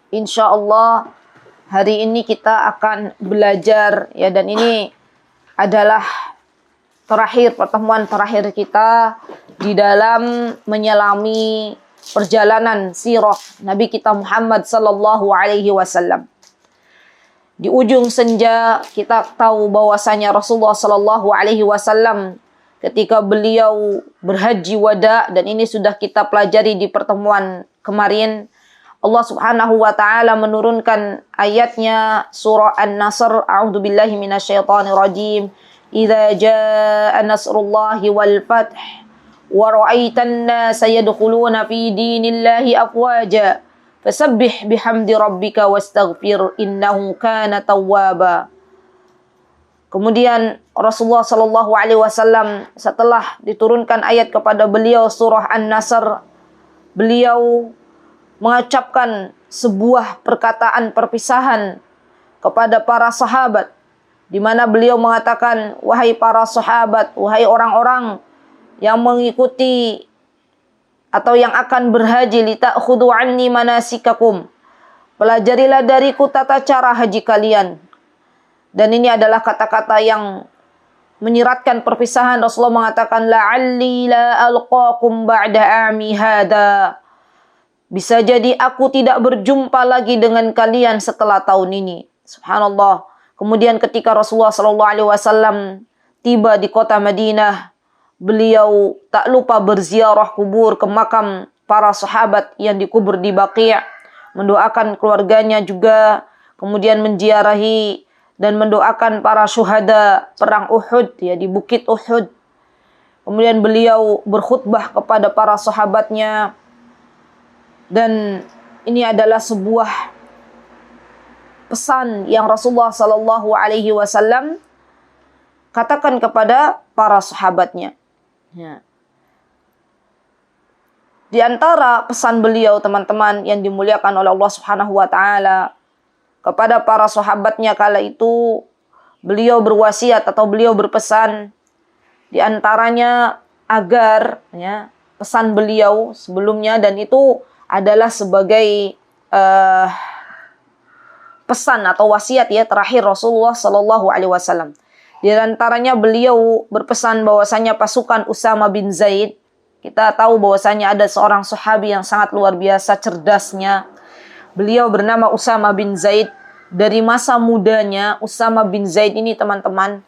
insya Allah hari ini kita akan belajar ya, dan ini adalah pertemuan terakhir kita di dalam menyelami perjalanan sirah Nabi kita Muhammad sallallahu alaihi wasallam. Di ujung senja kita tahu bahwasanya Rasulullah sallallahu alaihi wasallam ketika beliau berhaji wada, dan ini sudah kita pelajari di pertemuan kemarin, Allah Subhanahu wa taala menurunkan ayatnya surah An-Nasr, a'udzubillahi minasyaitonir rajim. Idza jaa nasrullahi wal fath wa ra'aitan nasa yadkhuluna fi dinillahi afwaja fasabbih bihamdi rabbika wastaghfir innahu kana tawwaba. Kemudian Rasulullah sallallahu alaihi wasallam setelah diturunkan ayat kepada beliau surah An-Nasr, beliau mengucapkan sebuah perkataan perpisahan kepada para sahabat, di mana beliau mengatakan, wahai para sahabat, wahai orang-orang yang mengikuti atau yang akan berhaji, lita'khudhu anni manasikakum, pelajarilah dariku tata cara haji kalian. Dan ini adalah kata-kata yang menyiratkan perpisahan. Rasulullah mengatakan, la'alli la alqakum ba'da ami hada, bisa jadi aku tidak berjumpa lagi dengan kalian setelah tahun ini. Subhanallah. Kemudian ketika Rasulullah sallallahu alaihi wasallam tiba di kota Madinah, beliau tak lupa berziarah kubur ke makam para sahabat yang dikubur di Baqi', mendoakan keluarganya juga, kemudian menziarahi dan mendoakan para syuhada perang Uhud ya, di bukit Uhud. Kemudian beliau berkhutbah kepada para sahabatnya, dan ini adalah sebuah pesan yang Rasulullah sallallahu alaihi wasallam katakan kepada para sahabatnya. Ya. Di antara pesan beliau, teman-teman yang dimuliakan oleh Allah Subhanahu wa taala, kepada para sahabatnya kala itu, beliau berwasiat atau beliau berpesan, di antaranya agar ya, pesan beliau sebelumnya, dan itu adalah sebagai pesan atau wasiat ya terakhir Rasulullah sallallahu alaihi wasallam. Di antaranya beliau berpesan bahwasanya pasukan Usama bin Zaid, kita tahu bahwasanya ada seorang sahabi yang sangat luar biasa cerdasnya. Beliau bernama Usama bin Zaid. Dari masa mudanya Usama bin Zaid ini, teman-teman,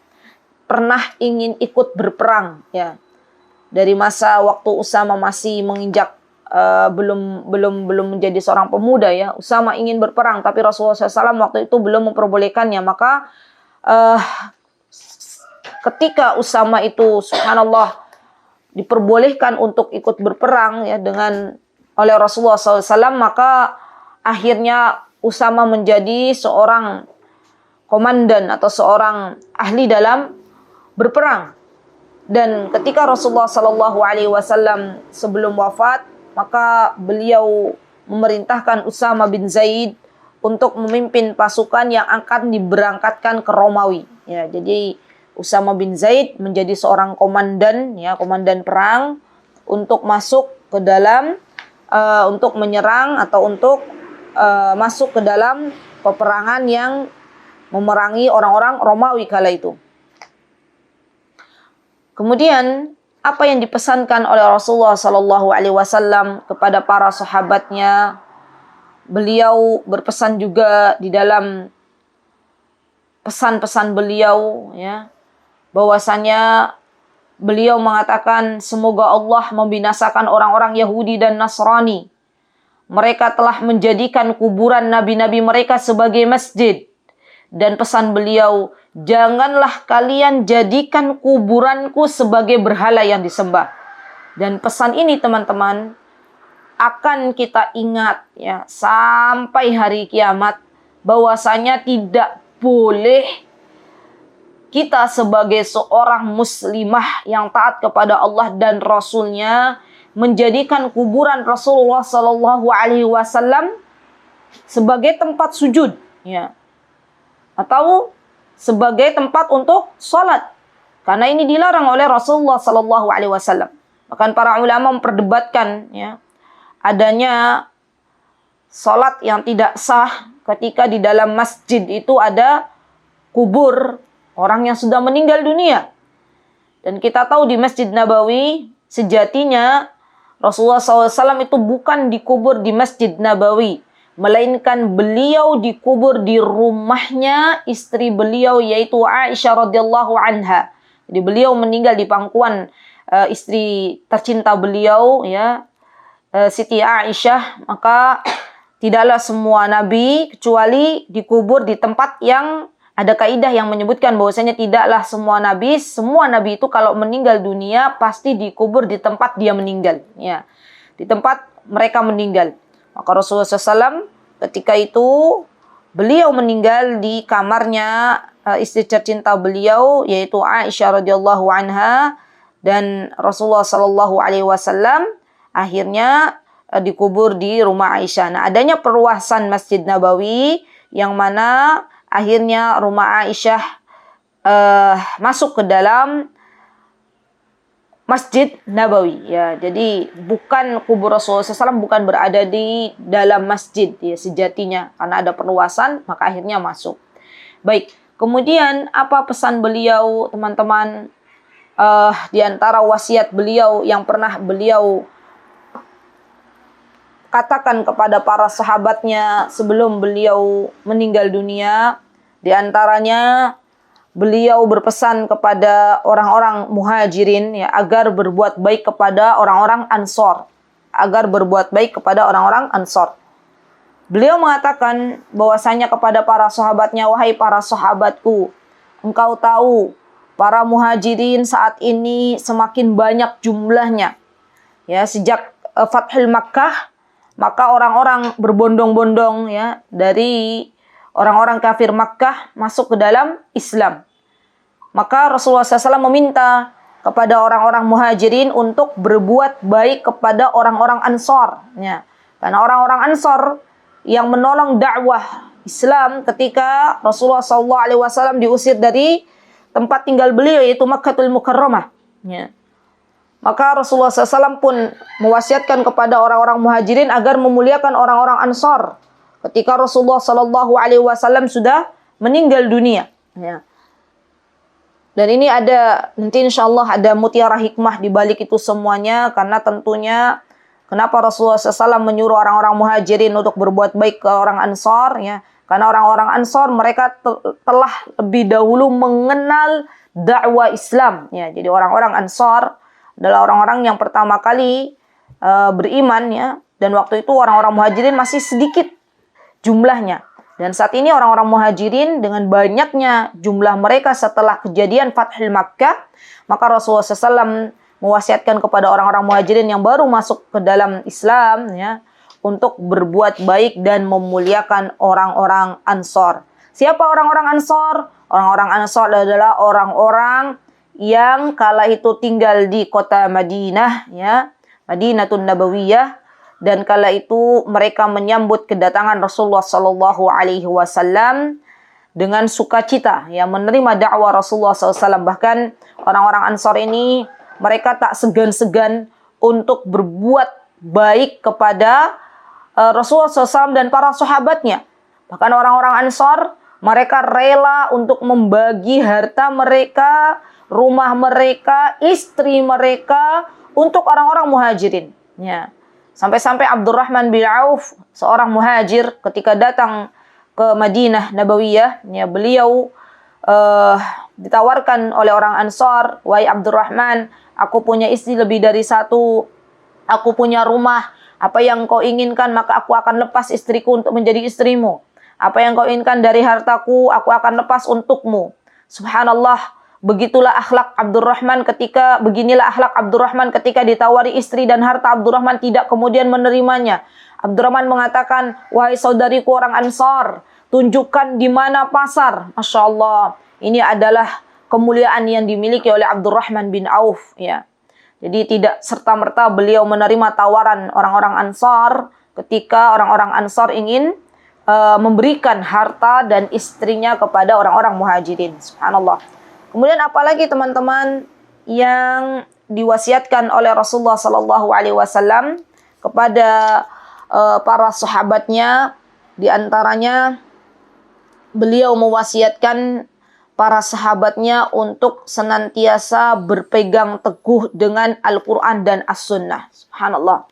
pernah ingin ikut berperang ya. Dari masa waktu Usama masih menginjak belum menjadi seorang pemuda ya, Usama ingin berperang, tapi Rasulullah SAW waktu itu belum memperbolehkannya. Maka ketika Usama itu, subhanallah, diperbolehkan untuk ikut berperang ya dengan oleh Rasulullah SAW, maka akhirnya Usama menjadi seorang komandan atau seorang ahli dalam berperang. Dan ketika Rasulullah SAW sebelum wafat, maka beliau memerintahkan Usama bin Zaid untuk memimpin pasukan yang akan diberangkatkan ke Romawi. Ya, jadi Usama bin Zaid menjadi seorang komandan, ya, komandan perang untuk masuk ke dalam, untuk menyerang atau untuk masuk ke dalam peperangan yang memerangi orang-orang Romawi kala itu. Kemudian apa yang dipesankan oleh Rasulullah sallallahu alaihi wasallam kepada para sahabatnya, beliau berpesan juga di dalam pesan-pesan beliau ya, bahwasanya beliau mengatakan, semoga Allah membinasakan orang-orang Yahudi dan Nasrani. Mereka telah menjadikan kuburan nabi-nabi mereka sebagai masjid. Dan pesan beliau, janganlah kalian jadikan kuburanku sebagai berhala yang disembah. Dan pesan ini, teman-teman, akan kita ingat ya sampai hari kiamat, bahwasanya tidak boleh kita sebagai seorang muslimah yang taat kepada Allah dan Rasulnya menjadikan kuburan Rasulullah Sallallahu Alaihi Wasallam sebagai tempat sujud, ya, atau sebagai tempat untuk sholat, karena ini dilarang oleh Rasulullah Sallallahu Alaihi Wasallam. Bahkan para ulama memperdebatkan ya adanya salat yang tidak sah ketika di dalam masjid itu ada kubur orang yang sudah meninggal dunia. Dan kita tahu di Masjid Nabawi sejatinya Rasulullah SAW itu bukan dikubur di Masjid Nabawi, melainkan beliau dikubur di rumahnya istri beliau, yaitu Aisyah radhiyallahu anha. Jadi beliau meninggal di pangkuan istri tercinta beliau, ya, Siti Aisyah. Maka tidaklah semua nabi kecuali dikubur di tempat yang ada kaidah yang menyebutkan bahwasanya tidaklah semua nabi itu kalau meninggal dunia pasti dikubur di tempat dia meninggal, ya, di tempat mereka meninggal. Maka Rasulullah SAW ketika itu beliau meninggal di kamarnya istri tercinta beliau, yaitu Aisyah radhiyallahu anha, dan Rasulullah sallallahu alaihi wasallam akhirnya dikubur di rumah Aisyah. Nah, adanya perluasan Masjid Nabawi yang mana akhirnya rumah Aisyah masuk ke dalam Masjid Nabawi, ya. Jadi bukan kubur Rasulullah SAW bukan berada di dalam masjid, ya, sejatinya karena ada perluasan maka akhirnya masuk. Baik, kemudian apa pesan beliau, teman-teman? Di antara wasiat beliau yang pernah beliau katakan kepada para sahabatnya sebelum beliau meninggal dunia, di antaranya beliau berpesan kepada orang-orang muhajirin, ya, agar berbuat baik kepada orang-orang ansor, Beliau mengatakan bahwasanya kepada para sahabatnya, wahai para sahabatku, engkau tahu para muhajirin saat ini semakin banyak jumlahnya. Ya, sejak Fathul Makkah, maka orang-orang berbondong-bondong, ya, dari orang-orang kafir Makkah masuk ke dalam Islam. Maka Rasulullah SAW meminta kepada orang-orang muhajirin untuk berbuat baik kepada orang-orang Ansor, ya. Karena orang-orang Ansor yang menolong dakwah Islam ketika Rasulullah SAW diusir dari tempat tinggal beliau, yaitu Makkatul Mukarramah, ya. Maka Rasulullah SAW pun mewasiatkan kepada orang-orang muhajirin agar memuliakan orang-orang Ansor ketika Rasulullah SAW sudah meninggal dunia, ya. Dan ini ada, nanti insyaallah ada mutiara hikmah di balik itu semuanya, karena tentunya kenapa Rasulullah SAW menyuruh orang-orang muhajirin untuk berbuat baik ke orang Ansor, ya. Karena orang-orang Ansor mereka telah lebih dahulu mengenal dakwah Islam, ya. Jadi orang-orang Ansor adalah orang-orang yang pertama kali beriman, ya. Dan waktu itu orang-orang muhajirin masih sedikit jumlahnya. Dan saat ini orang-orang muhajirin dengan banyaknya jumlah mereka setelah kejadian Fathul Makkah, maka Rasulullah SAW mewasiatkan kepada orang-orang muhajirin yang baru masuk ke dalam Islam, ya, untuk berbuat baik dan memuliakan orang-orang Ansor. Siapa orang-orang Ansor? Orang-orang Ansor adalah orang-orang yang kala itu tinggal di kota Madinah, ya, Madinatun Nabawiyah, dan kala itu mereka menyambut kedatangan Rasulullah Sallallahu Alaihi Wasallam dengan sukacita, ya, menerima dakwah Rasulullah SAW. Bahkan orang-orang Ansor ini mereka tak segan-segan untuk berbuat baik kepada Rasulullah SAW dan para sahabatnya. Bahkan orang-orang Ansor mereka rela untuk membagi harta mereka, rumah mereka, istri mereka untuk orang-orang muhajirin, ya. Sampai-sampai Abdurrahman bin Auf, seorang muhajir, ketika datang ke Madinah Nabawiyah, ya, beliau ditawarkan oleh orang Ansor, wahai Abdurrahman, aku punya istri lebih dari satu, aku punya rumah, apa yang kau inginkan maka aku akan lepas istriku untuk menjadi istrimu. Apa yang kau inginkan dari hartaku, aku akan lepas untukmu. Subhanallah, beginilah akhlak Abdurrahman ketika ditawari istri dan harta. Abdurrahman tidak kemudian menerimanya. Abdurrahman mengatakan, wahai saudariku orang Ansar, tunjukkan di mana pasar. Masya Allah, ini adalah kemuliaan yang dimiliki oleh Abdurrahman bin Auf, ya. Jadi tidak serta-merta beliau menerima tawaran orang-orang Ansar ketika orang-orang Ansar ingin memberikan harta dan istrinya kepada orang-orang muhajirin. Subhanallah. Kemudian apalagi teman-teman yang diwasiatkan oleh Rasulullah Sallallahu Alaihi Wasallam kepada para sahabatnya. Di antaranya beliau mewasiatkan para sahabatnya untuk senantiasa berpegang teguh dengan Al-Quran dan As-Sunnah. Subhanallah.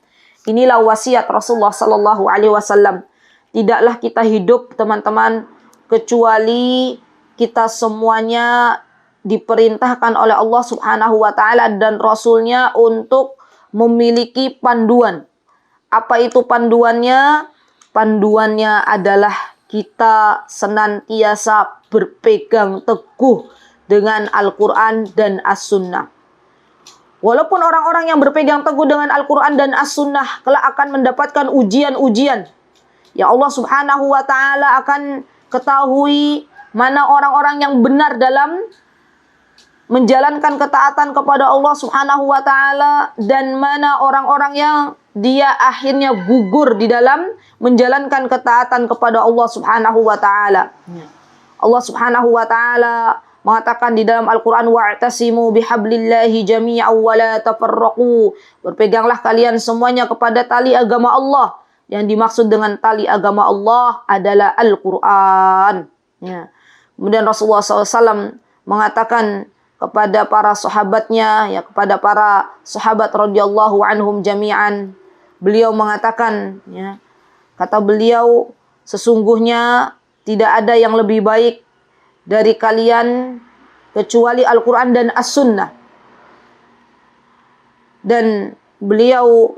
Inilah wasiat Rasulullah Sallallahu Alaihi Wasallam. Tidaklah kita hidup, teman-teman, kecuali kita semuanya diperintahkan oleh Allah Subhanahu wa Ta'ala dan Rasulnya untuk memiliki panduan. Apa itu panduannya? Panduannya adalah kita senantiasa berpegang teguh dengan Al-Quran dan As-Sunnah. Walaupun orang-orang yang berpegang teguh dengan Al-Quran dan As-Sunnah kelak akan mendapatkan ujian-ujian, ya Allah Subhanahu wa Ta'ala akan ketahui mana orang-orang yang benar dalam menjalankan ketaatan kepada Allah Subhanahu wa Ta'ala dan mana orang-orang yang dia akhirnya gugur di dalam menjalankan ketaatan kepada Allah Subhanahu wa Ta'ala. Allah Subhanahu wa Ta'ala mengatakan di dalam Al-Quran, wa'tasimu bihablillahi jami'an wa la tafarraqu. Berpeganglah kalian semuanya kepada tali agama Allah. Yang dimaksud dengan tali agama Allah adalah Al-Quran. Ya. Kemudian Rasulullah SAW mengatakan kepada para sahabatnya, ya, kepada para sahabat radhiyallahu anhum jami'an, beliau mengatakan, ya, kata beliau, sesungguhnya tidak ada yang lebih baik dari kalian kecuali Al-Quran dan As-Sunnah. Dan beliau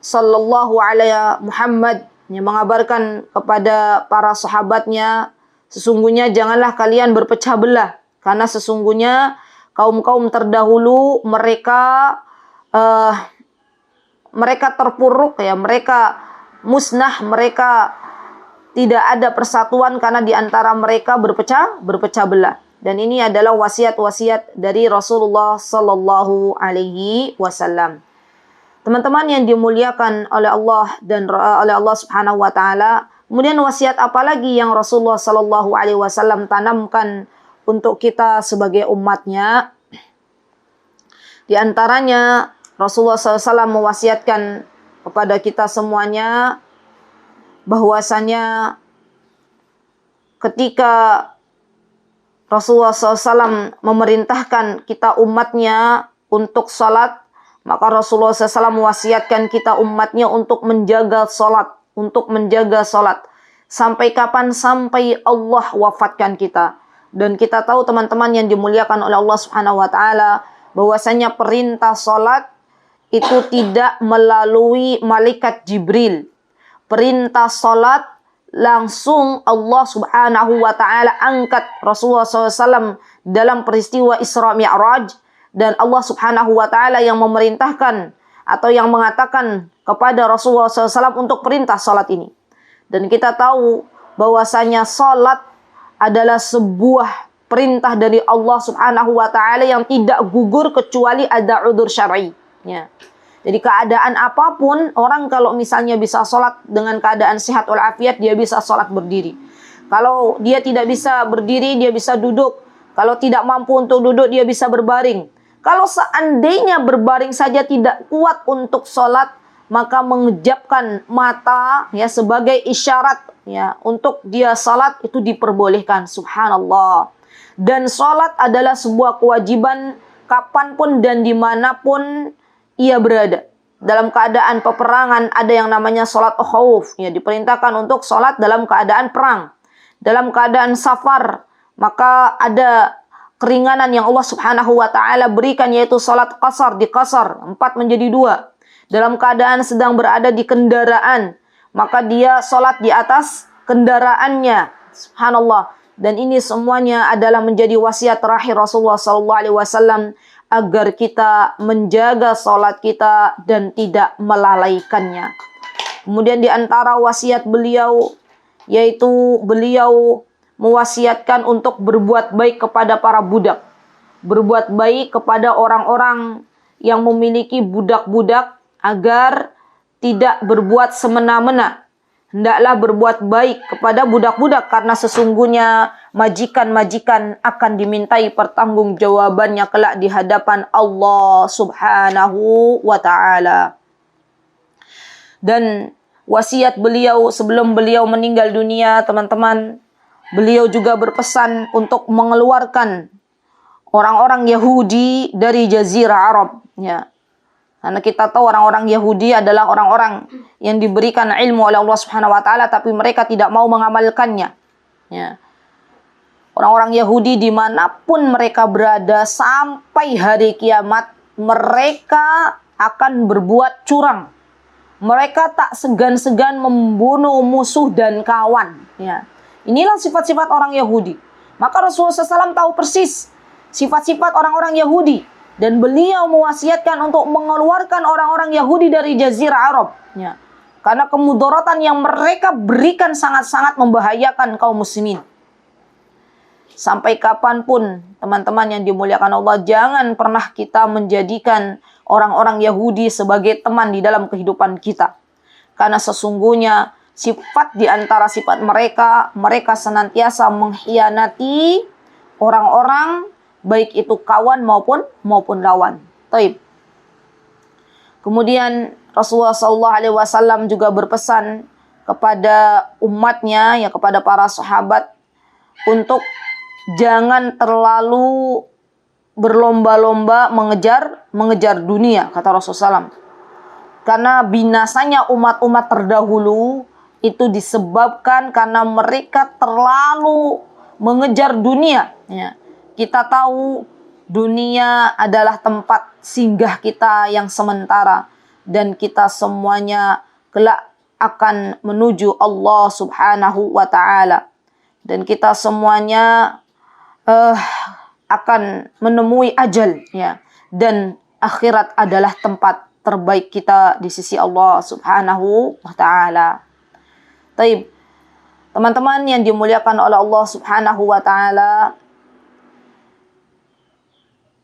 sallallahu alaihi Muhammad yang mengabarkan kepada para sahabatnya, sesungguhnya janganlah kalian berpecah belah, karena sesungguhnya kaum-kaum terdahulu mereka terpuruk, ya, mereka musnah, mereka tidak ada persatuan karena di antara mereka berpecah belah. Dan ini adalah wasiat-wasiat dari Rasulullah sallallahu alaihi wasallam. Teman-teman yang dimuliakan oleh Allah dan oleh Allah Subhanahu wa Ta'ala, kemudian wasiat apa lagi yang Rasulullah sallallahu alaihi wasallam tanamkan untuk kita sebagai umatnya? Di antaranya Rasulullah SAW mewasiatkan kepada kita semuanya bahwasanya ketika Rasulullah SAW memerintahkan kita umatnya untuk salat, maka Rasulullah SAW mewasiatkan kita umatnya untuk menjaga salat, sampai kapan? Sampai Allah wafatkan kita. Dan kita tahu teman-teman yang dimuliakan oleh Allah Subhanahu wa Ta'ala, bahwasanya perintah salat itu tidak melalui malaikat Jibril. Perintah salat langsung Allah Subhanahu wa Ta'ala angkat Rasulullah SAW dalam peristiwa Isra Mi'raj, dan Allah Subhanahu wa Ta'ala yang memerintahkan atau yang mengatakan kepada Rasulullah SAW untuk perintah salat ini. Dan kita tahu bahwasanya salat adalah sebuah perintah dari Allah Subhanahu wa Ta'ala yang tidak gugur kecuali ada udzur syar'i. Ya. Jadi keadaan apapun, orang kalau misalnya bisa sholat dengan keadaan sehat walafiat, dia bisa sholat berdiri. Kalau dia tidak bisa berdiri, dia bisa duduk. Kalau tidak mampu untuk duduk, dia bisa berbaring. Kalau seandainya berbaring saja tidak kuat untuk sholat, maka mengejapkan mata, ya, sebagai isyarat, ya, untuk dia sholat itu diperbolehkan. Subhanallah. Dan sholat adalah sebuah kewajiban kapanpun dan dimanapun ia berada. Dalam keadaan peperangan ada yang namanya sholat khauf, ya, diperintahkan untuk sholat dalam keadaan perang. Dalam keadaan safar, maka ada keringanan yang Allah Subhanahu wa Ta'ala berikan, yaitu sholat qasar, dikasar 4 menjadi 2. Dalam keadaan sedang berada di kendaraan, maka dia sholat di atas kendaraannya. Subhanallah. Dan ini semuanya adalah menjadi wasiat terakhir Rasulullah SAW agar kita menjaga sholat kita dan tidak melalaikannya. Kemudian di antara wasiat beliau, yaitu beliau mewasiatkan untuk berbuat baik kepada para budak. Berbuat baik kepada orang-orang yang memiliki budak-budak agar tidak berbuat semena-mena. Hendaklah berbuat baik kepada budak-budak karena sesungguhnya majikan-majikan akan dimintai pertanggungjawabannya kelak di hadapan Allah Subhanahu wa Ta'ala. Dan wasiat beliau sebelum beliau meninggal dunia, teman-teman, beliau juga berpesan untuk mengeluarkan orang-orang Yahudi dari Jazirah Arab, ya. Karena kita tahu orang-orang Yahudi adalah orang-orang yang diberikan ilmu oleh Allah Subhanahu wa taala tapi mereka tidak mau mengamalkannya. Ya. Orang-orang Yahudi dimanapun mereka berada sampai hari kiamat, mereka akan berbuat curang. Mereka tak segan-segan membunuh musuh dan kawan. Ya. Inilah sifat-sifat orang Yahudi. Maka Rasulullah SAW tahu persis sifat-sifat orang-orang Yahudi. Dan beliau mewasiatkan untuk mengeluarkan orang-orang Yahudi dari Jazirah Arab. Ya. Karena kemudaratan yang mereka berikan sangat-sangat membahayakan kaum muslimin. Sampai kapanpun, teman-teman yang dimuliakan Allah, jangan pernah kita menjadikan orang-orang Yahudi sebagai teman di dalam kehidupan kita. Karena sesungguhnya sifat di antara sifat mereka, mereka senantiasa mengkhianati orang-orang, baik itu kawan maupun lawan. Taib. Kemudian Rasulullah SAW juga berpesan kepada umatnya, ya, kepada para sahabat, untuk jangan terlalu berlomba-lomba mengejar dunia, kata Rasulullah SAW. Karena binasanya umat-umat terdahulu itu disebabkan karena mereka terlalu mengejar dunia. Ya. Kita tahu dunia adalah tempat singgah kita yang sementara. Dan kita semuanya kelak akan menuju Allah Subhanahu wa ta'ala. Dan kita semuanya akan menemui ajal. Ya. Dan akhirat adalah tempat terbaik kita di sisi Allah Subhanahu wa ta'ala. Taib. Teman-teman yang dimuliakan oleh Allah Subhanahu wa ta'ala,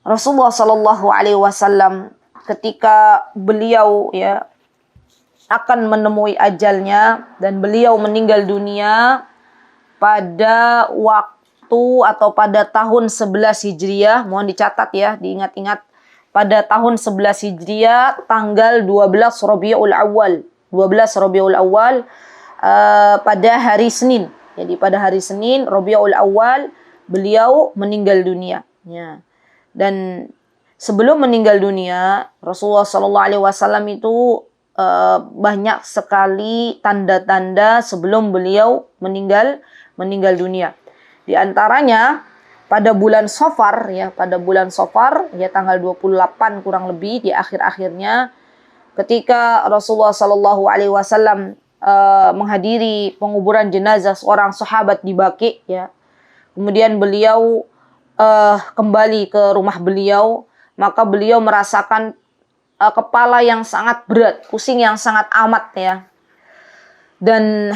Rasulullah sallallahu alaihi wasallam ketika beliau, ya, akan menemui ajalnya dan beliau meninggal dunia pada waktu atau pada tahun 11 Hijriah, mohon dicatat ya, diingat-ingat, pada tahun 11 Hijriah tanggal 12 Rabiul Awal. 12 Rabiul Awal pada hari Senin. Jadi pada hari Senin Rabiul Awal beliau meninggal dunia. Ya. Dan sebelum meninggal dunia, Rasulullah SAW itu banyak sekali tanda-tanda sebelum beliau meninggal dunia. Di antaranya pada bulan Safar, ya, pada bulan Safar, ya, tanggal 28 kurang lebih di akhir-akhirnya, ketika Rasulullah SAW menghadiri penguburan jenazah seorang sahabat di Baqi, ya. Kemudian beliau kembali ke rumah beliau, maka beliau merasakan kepala yang sangat berat, pusing yang sangat amat, ya. Dan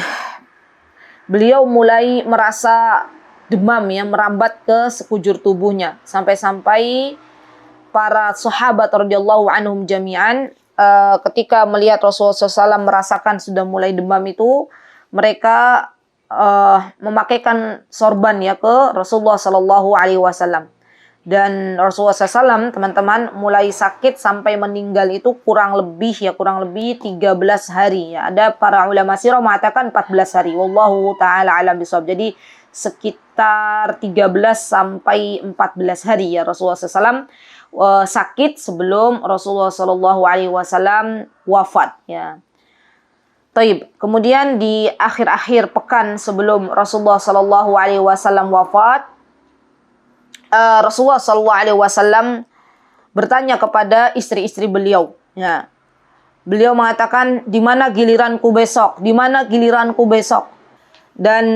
beliau mulai merasa demam, ya, merambat ke sekujur tubuhnya, sampai-sampai para sahabat radhiyallahu anhum jami'an ketika melihat Rasulullah SAW merasakan sudah mulai demam itu, mereka memakaikan sorban, ya, ke Rasulullah Sallallahu Alaihi Wasallam. Dan Rasulullah SAW, teman-teman, mulai sakit sampai meninggal itu kurang lebih 13 hari. Ya. Ada para ulama sirah mengatakan 14 hari. Wallahu ta'ala alam bisawab. Jadi sekitar 13 sampai 14 hari, ya, Rasulullah SAW sakit sebelum Rasulullah Sallallahu Alaihi Wasallam wafat. Ya. Taib. Kemudian di akhir-akhir pekan sebelum Rasulullah Sallallahu Alaihi Wasallam wafat, Rasulullah Sallallahu Alaihi Wasallam bertanya kepada istri-istri beliau. Ya. Beliau mengatakan, di mana giliranku besok? Di mana giliranku besok? Dan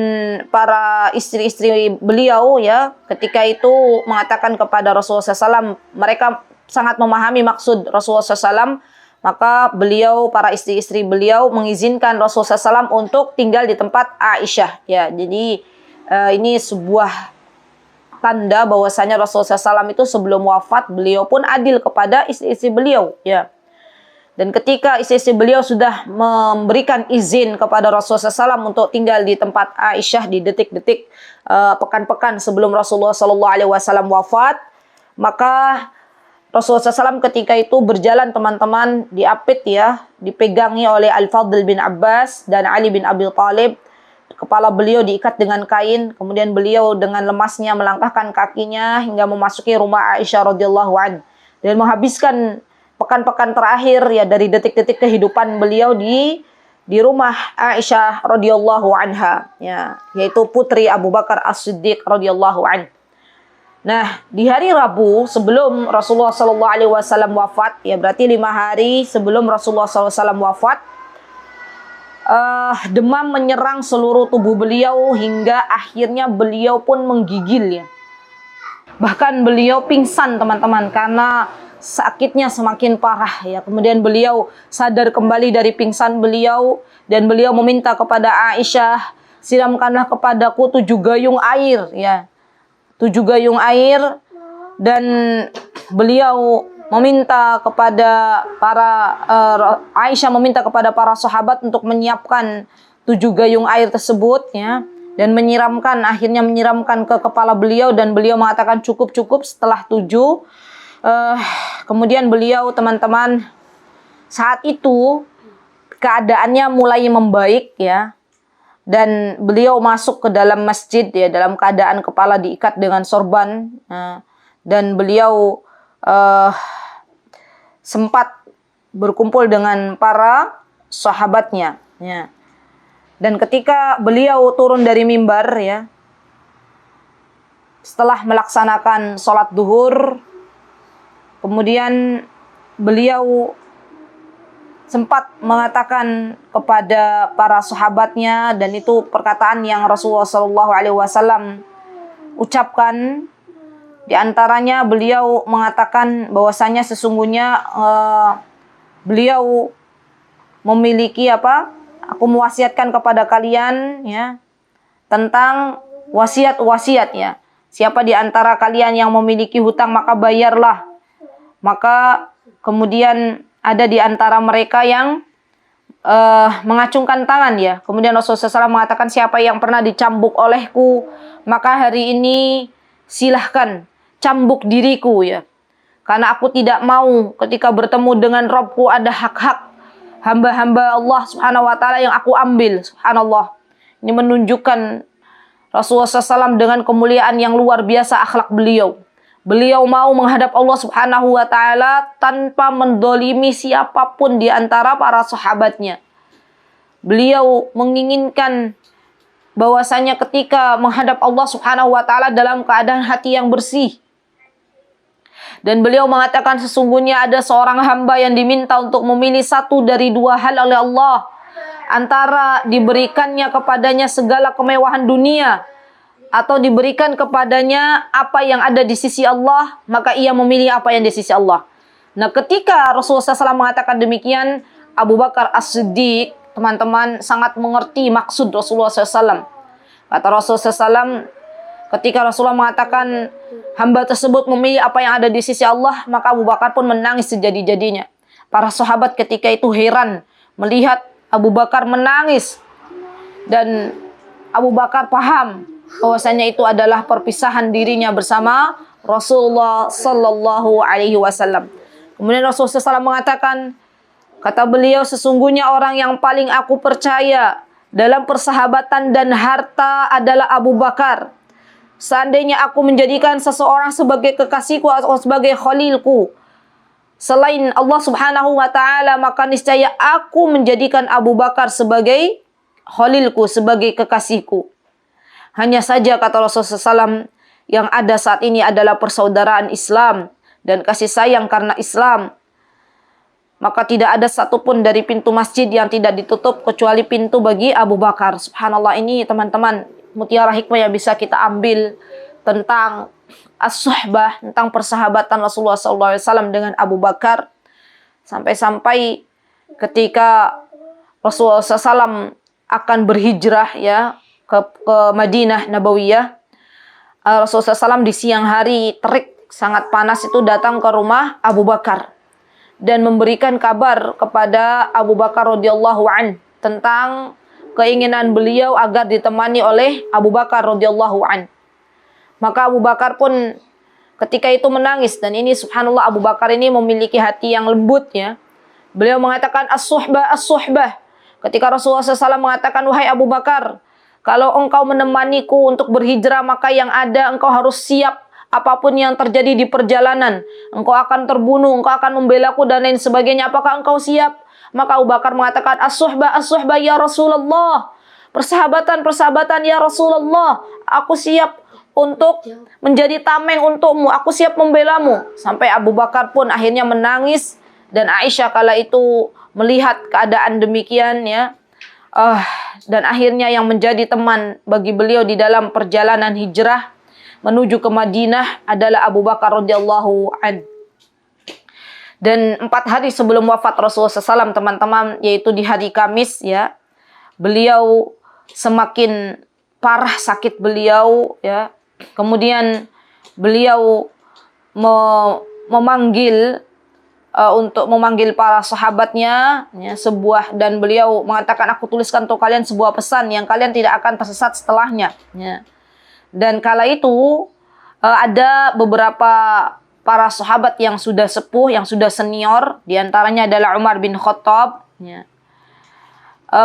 para istri-istri beliau, ya, ketika itu mengatakan kepada Rasulullah SAW, mereka sangat memahami maksud Rasulullah SAW. Maka beliau, para istri-istri beliau mengizinkan Rasulullah SAW untuk tinggal di tempat Aisyah. Ya, jadi ini sebuah tanda bahwasanya Rasulullah SAW itu sebelum wafat beliau pun adil kepada istri-istri beliau. Ya. Dan ketika istri-istri beliau sudah memberikan izin kepada Rasulullah SAW untuk tinggal di tempat Aisyah di detik-detik pekan-pekan sebelum Rasulullah SAW wafat, maka Rasulullah SAW ketika itu berjalan teman-teman diapit ya, dipegangi oleh Al-Fadl bin Abbas dan Ali bin Abi Thalib. Kepala beliau diikat dengan kain, kemudian beliau dengan lemasnya melangkahkan kakinya hingga memasuki rumah Aisyah radhiyallahu anha dan menghabiskan pekan-pekan terakhir ya dari detik-detik kehidupan beliau di rumah Aisyah radhiyallahu anha ya, yaitu putri Abu Bakar As-Siddiq radhiyallahu anhu. Nah, di hari Rabu sebelum Rasulullah SAW wafat, ya berarti 5 hari sebelum Rasulullah SAW wafat, demam menyerang seluruh tubuh beliau hingga akhirnya beliau pun menggigil ya. Bahkan beliau pingsan teman-teman karena sakitnya semakin parah ya. Kemudian beliau sadar kembali dari pingsan beliau dan beliau meminta kepada Aisyah, siramkanlah kepadaku 7 gayung air ya. 7 gayung air, dan beliau meminta kepada Aisyah meminta kepada para sahabat untuk menyiapkan 7 gayung air tersebut ya, dan akhirnya menyiramkan ke kepala beliau dan beliau mengatakan cukup setelah 7. Kemudian beliau teman-teman saat itu keadaannya mulai membaik ya. Dan beliau masuk ke dalam masjid ya dalam keadaan kepala diikat dengan sorban dan beliau sempat berkumpul dengan para sahabatnya ya. Dan ketika beliau turun dari mimbar ya, setelah melaksanakan sholat duhur, kemudian beliau sempat mengatakan kepada para sahabatnya, dan itu perkataan yang Rasulullah SAW ucapkan. Di antaranya beliau mengatakan bahwasanya sesungguhnya beliau memiliki aku mewasiatkan kepada kalian ya tentang wasiat-wasiat ya. Siapa di antara kalian yang memiliki hutang maka bayarlah. Maka kemudian ada di antara mereka yang mengacungkan tangan ya. Kemudian Rasulullah SAW mengatakan, siapa yang pernah dicambuk olehku, maka hari ini silahkan cambuk diriku ya. Karena aku tidak mau ketika bertemu dengan Rabbku ada hak-hak hamba-hamba Allah Subhanahu wa taala yang aku ambil. Subhanallah. Ini menunjukkan Rasulullah SAW dengan kemuliaan yang luar biasa akhlak beliau. Beliau mau menghadap Allah Subhanahu wa taala tanpa mendolimi siapapun di antara para sahabatnya. Beliau menginginkan bahwasanya ketika menghadap Allah Subhanahu wa taala dalam keadaan hati yang bersih. Dan beliau mengatakan sesungguhnya ada seorang hamba yang diminta untuk memilih satu dari 2 hal oleh Allah, antara diberikannya kepadanya segala kemewahan dunia atau diberikan kepadanya apa yang ada di sisi Allah, maka ia memilih apa yang di sisi Allah. Nah, ketika Rasulullah SAW mengatakan demikian, Abu Bakar As-Siddiq, teman-teman, sangat mengerti maksud Rasulullah SAW. Kata Rasulullah SAW, ketika Rasulullah mengatakan hamba tersebut memilih apa yang ada di sisi Allah, maka Abu Bakar pun menangis sejadi-jadinya. Para sahabat ketika itu heran melihat Abu Bakar menangis, dan Abu Bakar paham bahwasanya itu adalah perpisahan dirinya bersama Rasulullah sallallahu alaihi wasallam. Kemudian Rasulullah SAW mengatakan, kata beliau, sesungguhnya orang yang paling aku percaya dalam persahabatan dan harta adalah Abu Bakar. Seandainya aku menjadikan seseorang sebagai kekasihku atau sebagai khalilku selain Allah Subhanahu wa taala, maka niscaya aku menjadikan Abu Bakar sebagai khalilku, sebagai kekasihku. Hanya saja kata Rasulullah SAW, yang ada saat ini adalah persaudaraan Islam dan kasih sayang karena Islam. Maka tidak ada satupun dari pintu masjid yang tidak ditutup kecuali pintu bagi Abu Bakar. Subhanallah, ini teman-teman mutiara hikmah yang bisa kita ambil tentang as-suhbah, tentang persahabatan Rasulullah SAW dengan Abu Bakar. Sampai-sampai ketika Rasulullah SAW akan berhijrah ya ke Madinah Nabawiyah, Rasulullah SAW di siang hari terik sangat panas itu datang ke rumah Abu Bakar dan memberikan kabar kepada Abu Bakar radhiyallahu an tentang keinginan beliau agar ditemani oleh Abu Bakar radhiyallahu an. Maka Abu Bakar pun ketika itu menangis. Dan ini subhanallah, Abu Bakar ini memiliki hati yang lembut ya. Beliau mengatakan as-suhbah, as-suhbah. Ketika Rasulullah SAW mengatakan, wahai Abu Bakar, kalau engkau menemaniku untuk berhijrah, maka yang ada engkau harus siap apapun yang terjadi di perjalanan. Engkau akan terbunuh, engkau akan membelaku dan lain sebagainya. Apakah engkau siap? Maka Abu Bakar mengatakan, as-suhbah, as-suhbah ya Rasulullah. Persahabatan, persahabatan ya Rasulullah. Aku siap untuk menjadi tameng untukmu. Aku siap membelamu. Sampai Abu Bakar pun akhirnya menangis. Dan Aisyah kala itu melihat keadaan demikian ya. Dan akhirnya yang menjadi teman bagi beliau di dalam perjalanan hijrah menuju ke Madinah adalah Abu Bakar radhiyallahu an. Dan 4 hari sebelum wafat Rasulullah SAW, teman-teman, yaitu di hari Kamis ya, beliau semakin parah sakit beliau ya. Kemudian beliau memanggil untuk memanggil para sahabatnya ya, dan beliau mengatakan, aku tuliskan untuk kalian sebuah pesan yang kalian tidak akan tersesat setelahnya ya. Dan kala itu ada beberapa para sahabat yang sudah sepuh, yang sudah senior, diantaranya adalah Umar bin Khattab ya.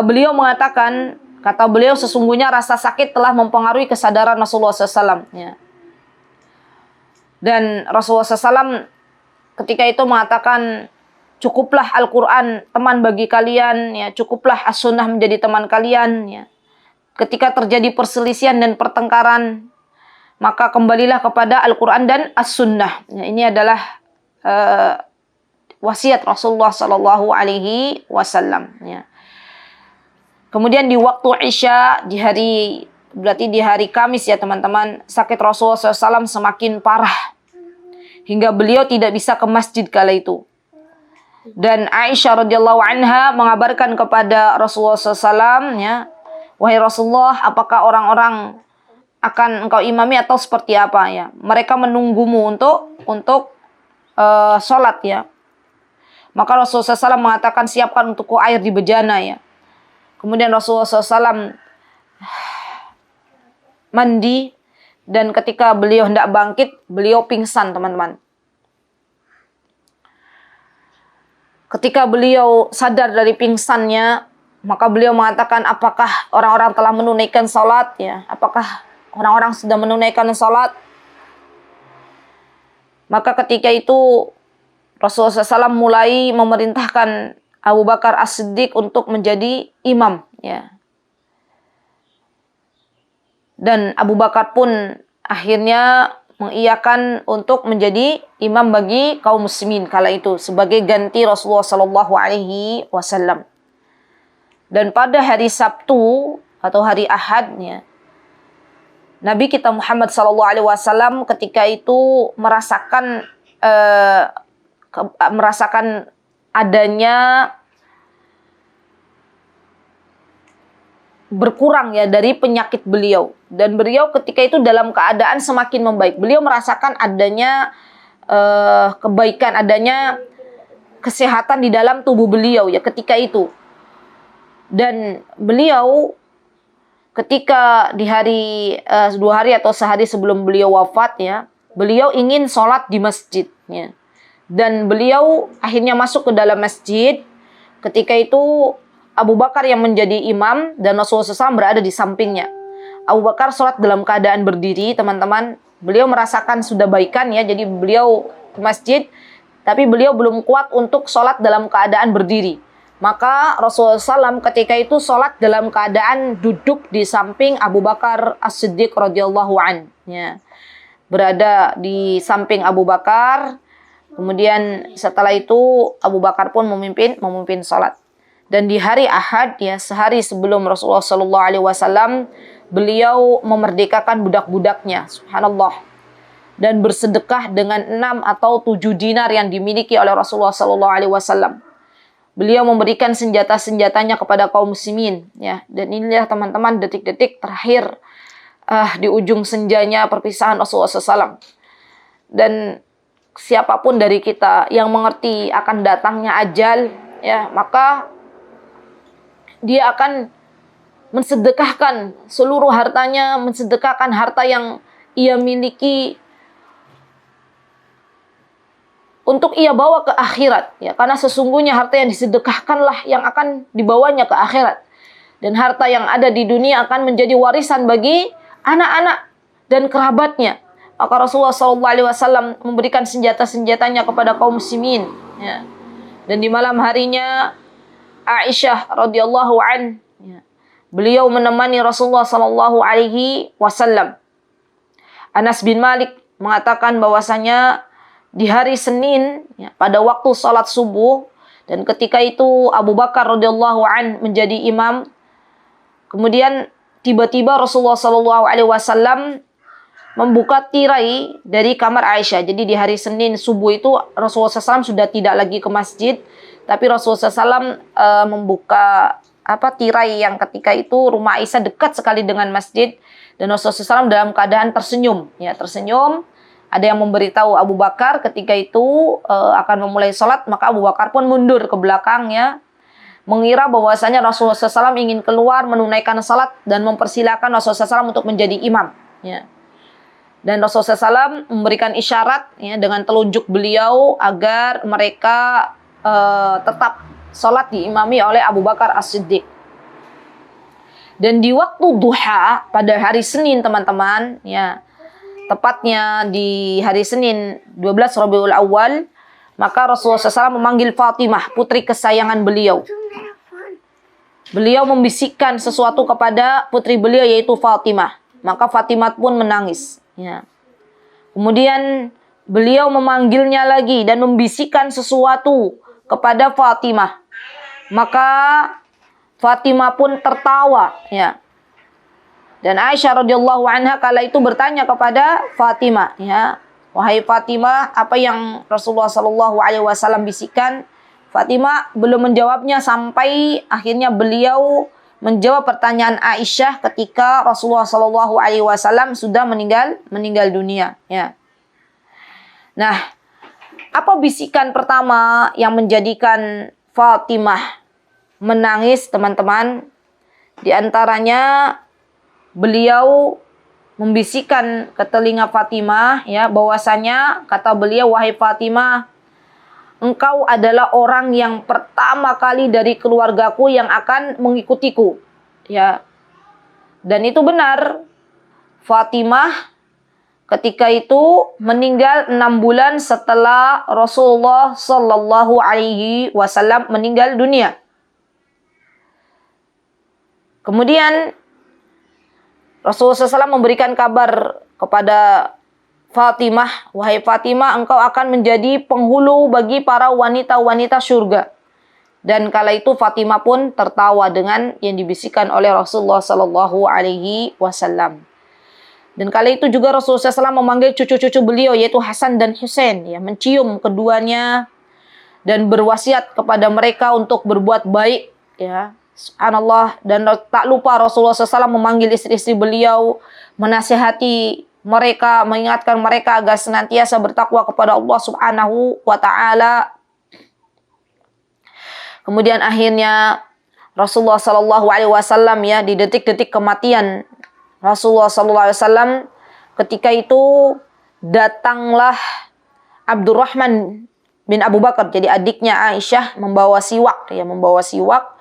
Beliau mengatakan, kata beliau, sesungguhnya rasa sakit telah mempengaruhi kesadaran Rasulullah SAW ya. Dan Rasulullah SAW ketika itu mengatakan, cukuplah Al-Quran teman bagi kalian ya, cukuplah As-Sunnah menjadi teman kalian ya. Ketika terjadi perselisihan dan pertengkaran, maka kembalilah kepada Al-Quran dan As-Sunnah ya. Ini adalah wasiat Rasulullah Sallallahu Alaihi Wasallam ya. Kemudian di waktu Isya, berarti di hari Kamis ya teman-teman, sakit Rasulullah SAW semakin parah hingga beliau tidak bisa ke masjid kala itu. Dan Aisyah radhiyallahu anha mengabarkan kepada Rasulullah SAW ya, wahai Rasulullah, apakah orang-orang akan engkau imami atau seperti apa ya? Mereka menunggumu untuk sholat ya. Maka Rasulullah SAW mengatakan, siapkan untukku air di bejana ya. Kemudian Rasulullah SAW mandi, dan ketika beliau hendak bangkit, beliau pingsan teman-teman. Ketika beliau sadar dari pingsannya, maka beliau mengatakan, apakah orang-orang telah menunaikan salat ya? Apakah orang-orang sudah menunaikan salat? Maka ketika itu Rasulullah SAW mulai memerintahkan Abu Bakar As-Siddiq untuk menjadi imam ya. Dan Abu Bakar pun akhirnya mengiyakan untuk menjadi imam bagi kaum muslimin kala itu sebagai ganti Rasulullah Sallallahu Alaihi Wasallam. Dan pada hari Sabtu atau hari Ahad ya, Nabi kita Muhammad Sallallahu Alaihi Wasallam ketika itu merasakan adanya berkurang ya dari penyakit beliau, dan beliau ketika itu dalam keadaan semakin membaik. Beliau merasakan adanya kebaikan, adanya kesehatan di dalam tubuh beliau ya ketika itu. Dan beliau ketika di hari 2 hari atau sehari sebelum beliau wafat ya, beliau ingin sholat di masjid ya. Dan beliau akhirnya masuk ke dalam masjid. Ketika itu Abu Bakar yang menjadi imam dan Rasulullah SAW berada di sampingnya. Abu Bakar sholat dalam keadaan berdiri, teman-teman. Beliau merasakan sudah baikan ya, jadi beliau ke masjid, tapi beliau belum kuat untuk sholat dalam keadaan berdiri. Maka Rasulullah SAW ketika itu sholat dalam keadaan duduk di samping Abu Bakar As-Siddiq radhiyallahu an. Ya. Berada di samping Abu Bakar. Kemudian setelah itu Abu Bakar pun memimpin sholat. Dan di hari Ahad ya, sehari sebelum Rasulullah Sallallahu Alaihi Wasallam, beliau memerdekakan budak-budaknya, subhanallah, dan bersedekah dengan 6 atau 7 dinar yang dimiliki oleh Rasulullah Sallallahu Alaihi Wasallam. Beliau memberikan senjata-senjatanya kepada kaum muslimin ya. Dan inilah teman-teman detik-detik terakhir di ujung senjanya perpisahan Rasulullah SAW. Dan siapapun dari kita yang mengerti akan datangnya ajal ya, maka dia akan mensedekahkan seluruh hartanya, mensedekahkan harta yang ia miliki untuk ia bawa ke akhirat, ya, karena sesungguhnya harta yang disedekahkanlah yang akan dibawanya ke akhirat, dan harta yang ada di dunia akan menjadi warisan bagi anak-anak dan kerabatnya. Maka Rasulullah SAW memberikan senjata-senjatanya kepada kaum muslimin, ya. Dan di malam harinya Aisyah radhiyallahu an, ya, beliau menemani Rasulullah SAW. Anas bin Malik mengatakan bahwasanya di hari Senin, ya, pada waktu salat subuh, dan ketika itu Abu Bakar radhiyallahu an menjadi imam. Kemudian tiba-tiba Rasulullah SAW membuka tirai dari kamar Aisyah. Jadi di hari Senin subuh itu Rasulullah SAW sudah tidak lagi ke masjid, tapi Rasulullah SAW membuka tirai yang ketika itu rumah Aisyah dekat sekali dengan masjid, dan Rasulullah SAW dalam keadaan tersenyum, ya, tersenyum. Ada yang memberitahu Abu Bakar ketika itu akan memulai sholat, maka Abu Bakar pun mundur ke belakangnya, mengira bahwasanya Rasulullah SAW ingin keluar menunaikan salat dan mempersilakan Rasulullah SAW untuk menjadi imam, ya. Dan Rasulullah SAW memberikan isyarat, ya, dengan telunjuk beliau agar mereka tetap salat diimami oleh Abu Bakar As-Siddiq. Dan di waktu duha pada hari Senin, teman-teman, ya, tepatnya di hari Senin 12 Rabiul Awal, maka Rasulullah SAW memanggil Fatimah, putri kesayangan beliau. Beliau membisikkan sesuatu kepada putri beliau, yaitu Fatimah. Maka Fatimah pun menangis, ya. Kemudian beliau memanggilnya lagi dan membisikkan sesuatu kepada Fatimah. Maka Fatimah pun tertawa, ya. Dan Aisyah radhiyallahu anha kala itu bertanya kepada Fatimah, ya, wahai Fatimah, apa yang Rasulullah SAW bisikkan? Fatimah belum menjawabnya sampai akhirnya beliau menjawab pertanyaan Aisyah ketika Rasulullah SAW sudah meninggal dunia, ya. Nah, apa bisikan pertama yang menjadikan Fatimah menangis, teman-teman? Di antaranya beliau membisikkan ke telinga Fatimah, ya, bahwasanya kata beliau, wahai Fatimah, engkau adalah orang yang pertama kali dari keluargaku yang akan mengikutiku, ya. Dan itu benar. Fatimah ketika itu meninggal 6 bulan setelah Rasulullah Sallallahu Alaihi Wasallam meninggal dunia. Kemudian Rasulullah SAW memberikan kabar kepada Fatimah, wahai Fatimah, engkau akan menjadi penghulu bagi para wanita-wanita surga. Dan kala itu Fatimah pun tertawa dengan yang dibisikkan oleh Rasulullah Sallallahu Alaihi Wasallam. Dan kala itu juga Rasulullah SAW memanggil cucu-cucu beliau, yaitu Hasan dan Husain, ya, mencium keduanya dan berwasiat kepada mereka untuk berbuat baik, ya. Subhanallah. Dan tak lupa Rasulullah SAW memanggil istri-istri beliau, menasihati mereka, mengingatkan mereka agar senantiasa bertakwa kepada Allah Subhanahu wa Ta'ala. Kemudian akhirnya Rasulullah Sallallahu Alaihi Wasallam, ya, di detik-detik kematian Rasulullah Sallallahu Alaihi Wasallam, ketika itu datanglah Abdurrahman bin Abu Bakar, jadi adiknya Aisyah, membawa siwak, ya, membawa siwak.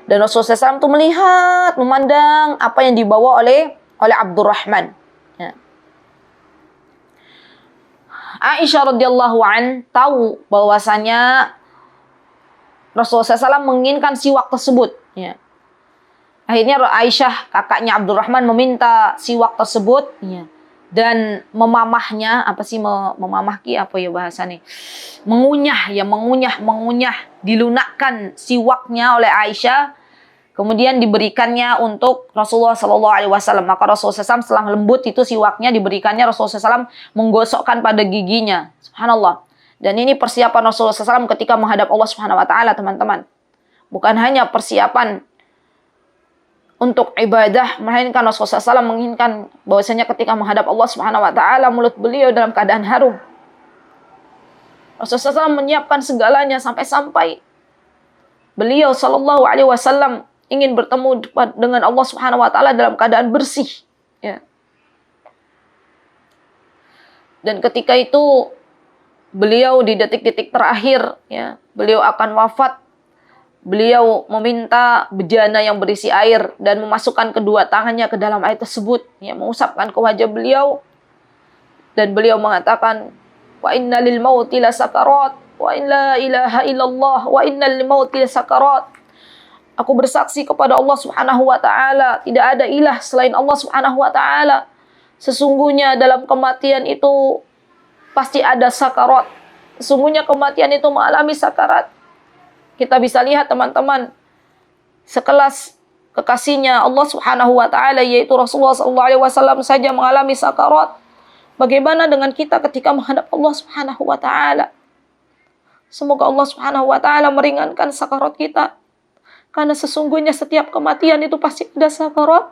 Dan Rasulullah SAW itu melihat, memandang apa yang dibawa oleh Abdurrahman, ya. Aisyah radhiyallahu an tahu bahwasanya Rasulullah SAW menginginkan siwak tersebut, ya. Akhirnya Aisyah, kakaknya Abdurrahman, meminta siwak tersebut, ya, dan memamahnya, memamahki apa ya bahasanya, mengunyah, ya, mengunyah, dilunakkan siwaknya oleh Aisyah, kemudian diberikannya untuk Rasulullah SAW. Maka Rasulullah SAW setelah lembut itu siwaknya diberikannya, Rasulullah SAW menggosokkan pada giginya. Subhanallah. Dan ini persiapan Rasulullah SAW ketika menghadap Allah Subhanahu Wa Taala, teman-teman. Bukan hanya persiapan untuk ibadah, melainkan Rasulullah SAW menginginkan bahwasanya ketika menghadap Allah Subhanahu Wa Taala, mulut beliau dalam keadaan harum. Rasulullah SAW menyiapkan segalanya sampai-sampai beliau Sallallahu Alaihi Wasallam ingin bertemu dengan Allah Subhanahu Wa Taala dalam keadaan bersih, ya. Dan ketika itu beliau di detik-detik terakhir, ya, beliau akan wafat. Beliau meminta bejana yang berisi air dan memasukkan kedua tangannya ke dalam air tersebut, ya, mengusapkan ke wajah beliau, dan beliau mengatakan, wa inna lil mauti la sakarat, wa inna ilaha illallah, wa inna lil mauti la sakarat. Aku bersaksi kepada Allah Subhanahu wa taala, tidak ada ilah selain Allah Subhanahu wa taala. Sesungguhnya dalam kematian itu pasti ada sakarat. Sesungguhnya kematian itu mengalami sakarat. Kita bisa lihat teman-teman, sekelas kekasihnya Allah Subhanahu wa taala yaitu Rasulullah sallallahu alaihi wasallam saja mengalami sakarat. Bagaimana dengan kita ketika menghadap Allah Subhanahu wa taala? Semoga Allah Subhanahu wa taala meringankan sakarat kita. Karena sesungguhnya setiap kematian itu pasti ada sakarat.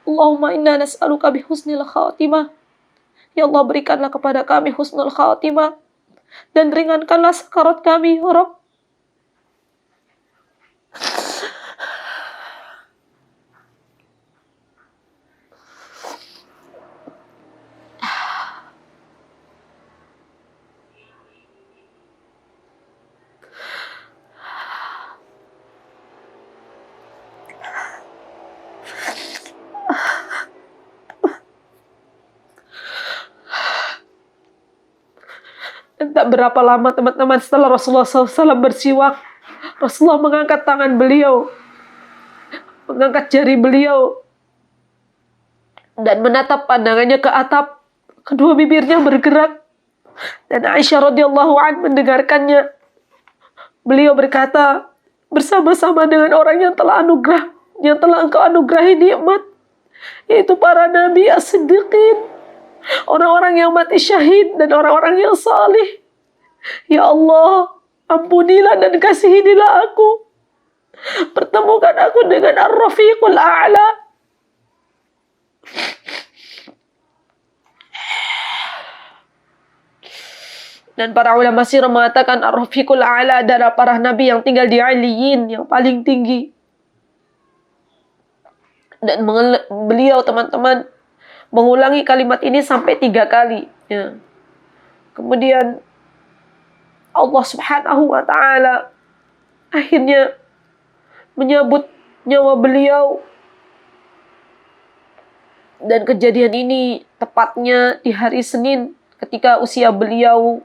Allahumma inna nas'aluka bihusnil khatimah. Ya Allah, berikanlah kepada kami husnul khatimah dan ringankanlah sakarat kami, ya Rabb. Dan tak berapa lama teman-teman setelah Rasulullah SAW bersiwak, Rasulullah mengangkat tangan beliau, mengangkat jari beliau, dan menatap pandangannya ke atap. Kedua bibirnya bergerak. Dan Aisyah radhiyallahu anha mendengarkannya. Beliau berkata, bersama-sama dengan orang yang telah engkau anugerahi nikmat, yaitu para nabi as-siddiqin, orang-orang yang mati syahid dan orang-orang yang salih. Ya Allah, ampunilah dan kasihinilah aku. Pertemukan aku dengan Ar-Rafiqul A'la. Dan para ulama sirah mengatakan Ar-Rafiqul A'la adalah para nabi yang tinggal di Aliyin, yang paling tinggi. Dan beliau teman-teman mengulangi kalimat ini sampai 3 kali. Ya. Kemudian Allah Subhanahu wa taala akhirnya menyabut nyawa beliau. Dan kejadian ini tepatnya di hari Senin ketika usia beliau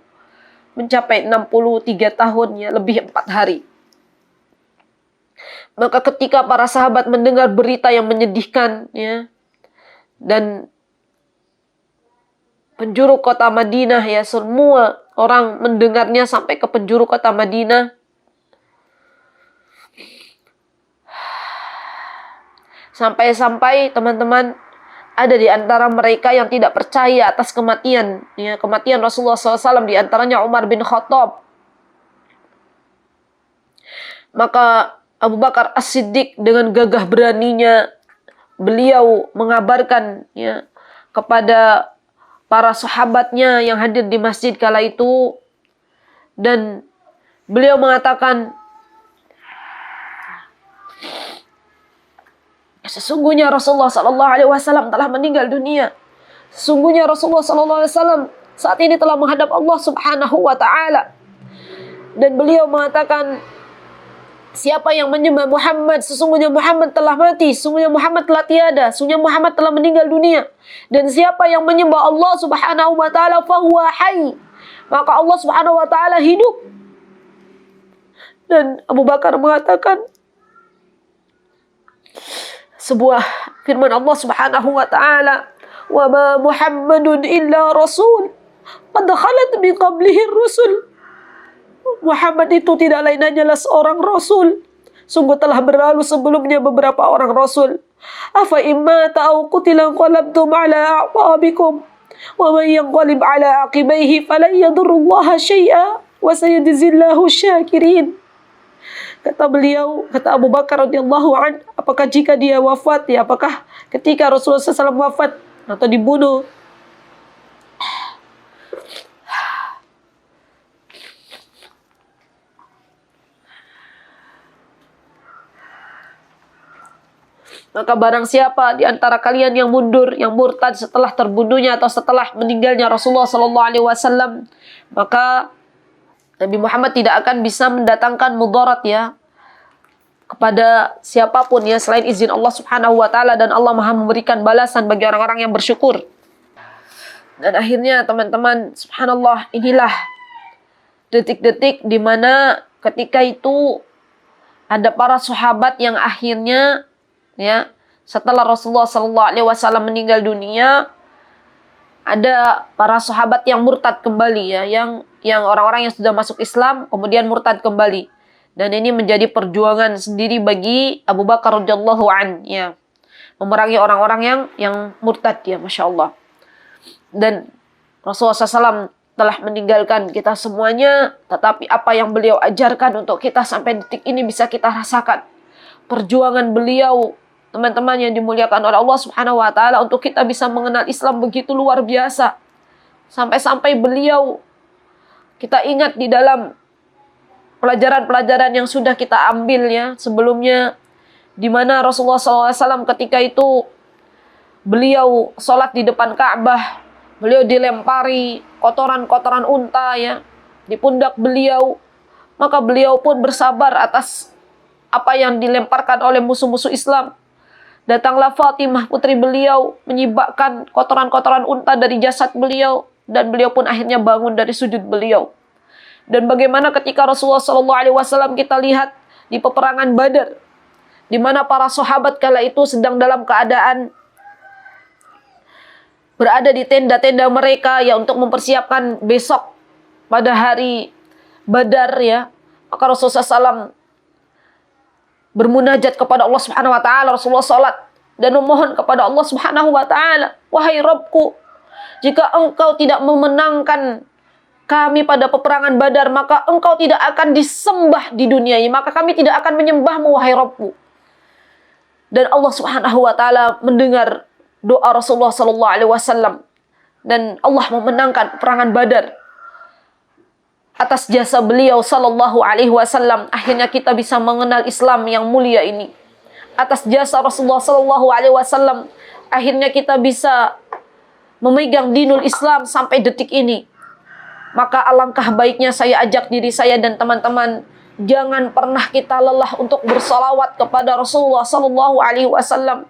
mencapai 63 tahun, ya, lebih 4 hari. Maka ketika para sahabat mendengar berita yang menyedihkan, ya, dan penjuru kota Madinah, ya, semua orang mendengarnya sampai ke penjuru kota Madinah. Sampai-sampai teman-teman ada di antara mereka yang tidak percaya atas kematian, ya, kematian Rasulullah SAW, di antaranya Umar bin Khattab. Maka Abu Bakar As-Siddiq dengan gagah beraninya beliau mengabarkan, ya, kepada para sahabatnya yang hadir di masjid kala itu, dan beliau mengatakan, sesungguhnya Rasulullah SAW telah meninggal dunia. Sesungguhnya Rasulullah SAW saat ini telah menghadap Allah Subhanahu wa taala. Dan beliau mengatakan, siapa yang menyembah Muhammad, sesungguhnya Muhammad telah mati, sesungguhnya Muhammad telah tiada, sesungguhnya Muhammad telah meninggal dunia. Dan siapa yang menyembah Allah Subhanahu wa taala fahuwa hayy, maka Allah Subhanahu wa taala hidup. Dan Abu Bakar mengatakan sebuah firman Allah Subhanahu wa taala, "Wa ma Muhammadun illa rasul qad khalat min qablihi rusul." Muhammad itu tidak lain hanyalah seorang rasul. Sungguh telah berlalu sebelumnya beberapa orang rasul. Afa imma ta'u qutila qalabtum ala a'qabikum wa man yanqalib ala aqibaihi falan yadurrullaha syai'a wa sayajzillahu syakirin. Kata beliau, kata Abu Bakar radhiyallahu an, apakah jika dia wafat, ya, apakah ketika Rasulullah SAW wafat atau dibunuh, Maka barang siapa di antara kalian yang mundur, yang murtad setelah terbunuhnya atau setelah meninggalnya Rasulullah sallallahu alaihi wasallam, maka Nabi Muhammad tidak akan bisa mendatangkan mudarat ya kepada siapapun ya selain izin Allah Subhanahu wa taala, dan Allah Maha memberikan balasan bagi orang-orang yang bersyukur. Dan akhirnya teman-teman, subhanallah, inilah detik-detik di mana ketika itu ada para sahabat yang akhirnya ya setelah Rasulullah sallallahu alaihi wasallam meninggal dunia, ada para sahabat yang murtad kembali ya, yang orang-orang yang sudah masuk Islam kemudian murtad kembali. Dan ini menjadi perjuangan sendiri bagi Abu Bakar radhiyallahu an ya, memerangi orang-orang yang murtad ya, Masya Allah. Dan Rasulullah SAW telah meninggalkan kita semuanya, tetapi apa yang beliau ajarkan untuk kita sampai detik ini bisa kita rasakan. Perjuangan beliau, teman-teman yang dimuliakan oleh Allah Subhanahu wa taala, untuk kita bisa mengenal Islam begitu luar biasa. Sampai-sampai beliau, kita ingat di dalam pelajaran-pelajaran yang sudah kita ambil ya sebelumnya, di mana Rasulullah SAW ketika itu beliau sholat di depan Ka'bah, beliau dilempari kotoran-kotoran unta ya di pundak beliau, maka beliau pun bersabar atas apa yang dilemparkan oleh musuh-musuh Islam. Datanglah Fatimah putri beliau menyibakkan kotoran-kotoran unta dari jasad beliau, dan beliau pun akhirnya bangun dari sujud beliau. Dan bagaimana ketika Rasulullah SAW kita lihat di peperangan Badar, di mana para sahabat kala itu sedang dalam keadaan berada di tenda-tenda mereka ya untuk mempersiapkan besok pada hari Badar ya. Maka Rasulullah SAW bermunajat kepada Allah Subhanahu wa taala. Rasulullah salat dan memohon kepada Allah Subhanahu wa taala, "Wahai Rabbku, jika Engkau tidak memenangkan kami pada peperangan Badar, maka Engkau tidak akan disembah di dunia ini, maka kami tidak akan menyembahmu, wahai Rabbku." Dan Allah Subhanahu wa taala mendengar doa Rasulullah sallallahu alaihi wasallam, dan Allah memenangkan peperangan Badar atas jasa beliau sallallahu alaihi wasallam. Akhirnya kita bisa mengenal Islam yang mulia ini. Atas jasa Rasulullah sallallahu alaihi wasallam, akhirnya kita bisa memegang dinul Islam sampai detik ini. Maka alangkah baiknya saya ajak diri saya dan teman-teman, jangan pernah kita lelah untuk bersalawat kepada Rasulullah sallallahu alaihi wasallam.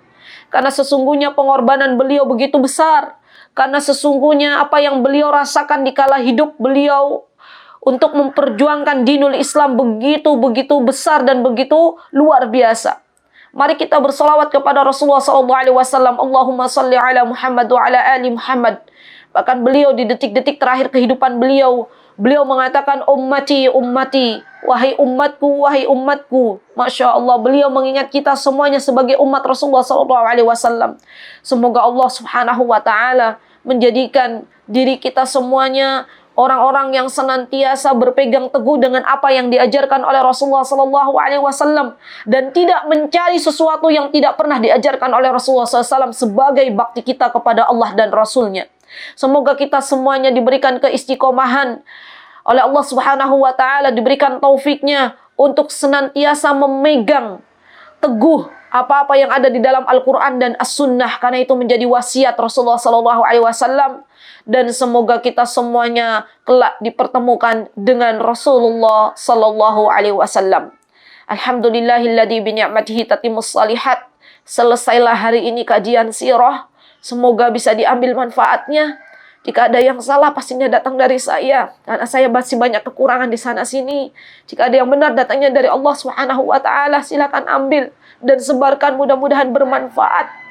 Karena sesungguhnya pengorbanan beliau begitu besar. Karena sesungguhnya apa yang beliau rasakan di kala hidup beliau untuk memperjuangkan dinul Islam begitu besar dan begitu luar biasa. Mari kita bersalawat kepada Rasulullah sallallahu alaihi wasallam. Allahumma salli ala Muhammad wa ala ali Muhammad. Bahkan beliau di detik-detik terakhir kehidupan beliau mengatakan, ummati, ummati, wahai umatku, wahai umatku. Masya Allah, beliau mengingat kita semuanya sebagai umat Rasulullah SAW. Semoga Allah Subhanahu wa taala menjadikan diri kita semuanya orang-orang yang senantiasa berpegang teguh dengan apa yang diajarkan oleh Rasulullah SAW, dan tidak mencari sesuatu yang tidak pernah diajarkan oleh Rasulullah SAW sebagai bakti kita kepada Allah dan Rasulnya. Semoga kita semuanya diberikan keistiqomahan oleh Allah Subhanahu wa taala, diberikan taufiknya untuk senantiasa memegang teguh apa-apa yang ada di dalam Al-Qur'an dan As-Sunnah, karena itu menjadi wasiat Rasulullah sallallahu alaihi wasallam. Dan semoga kita semuanya kelak dipertemukan dengan Rasulullah sallallahu alaihi wasallam. Alhamdulillahilladzi bi ni'matihi tatimmus shalihat. Selesailah hari ini kajian sirah. Semoga bisa diambil manfaatnya. Jika ada yang salah pastinya datang dari saya, karena saya masih banyak kekurangan di sana sini. Jika ada yang benar datangnya dari Allah Subhanahu wa taala, silakan ambil dan sebarkan, mudah-mudahan bermanfaat.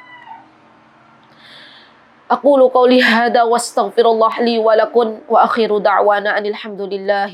Aqulu qauli hadza wastaghfirullah li wa lakum wa akhiru da'wana alhamdulillah.